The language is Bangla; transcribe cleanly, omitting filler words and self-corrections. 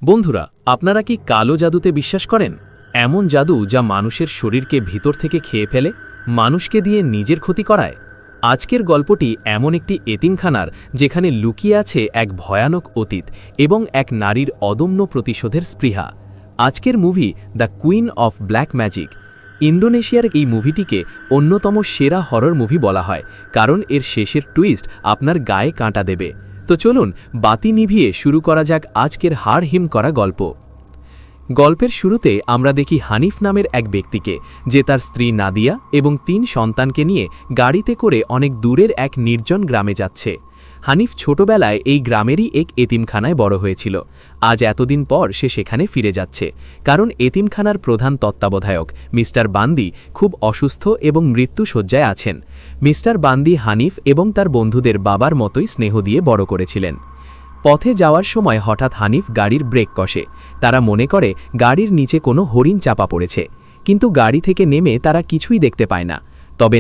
বন্ধুরা, আপনারা কি কালো জাদুতে বিশ্বাস করেন? এমন জাদু যা মানুষের শরীরকে ভিতর থেকে খেয়ে ফেলে, মানুষকে দিয়ে নিজের ক্ষতি করায়। আজকের গল্পটি এমন একটি এতিমখানার, যেখানে লুকিয়ে আছে এক ভয়ানক অতীত এবং এক নারীর অদম্য প্রতিশোধের স্পৃহা। আজকের movie the queen of black magic. ইন্দোনেশিয়ার এই মুভিটিকে অন্যতম সেরা হরর মুভি বলা হয়, কারণ এর শেষের টুইস্ট আপনার গায়ে কাঁটা দেবে। তো চলুন বাতি নিভিয়ে শুরু করা যাক আজকের হাড় হিম করা গল্প। গল্পের শুরুতে আমরা দেখি হানিফ নামের এক ব্যক্তিকে, যে তার স্ত্রী নাদিয়া এবং ৩ সন্তানকে নিয়ে গাড়িতে করে অনেক দূরের এক নির্জন গ্রামে যাচ্ছে। হানিফ ছোটবেলায় এই গ্রামেরই এক এতিমখানায় বড় হয়েছিল। আজ এতদিন পর সে সেখানে ফিরে যাচ্ছে, কারণ এতিমখানার প্রধান তত্ত্বাবধায়ক মিস্টার বান্দি খুব অসুস্থ এবং মৃত্যুশয্যায় আছেন। মিস্টার বান্দি হানিফ এবং তার বন্ধুদের বাবার মতোই স্নেহ দিয়ে বড় করেছিলেন। পথে যাওয়ার সময় হঠাৎ হানিফ গাড়ির ব্রেক কষে। তারা মনে করে গাড়ির নিচে কোনো হরিণ চাপা পড়েছে, কিন্তু গাড়ি থেকে নেমে তারা কিছুই দেখতে পায় না। তবে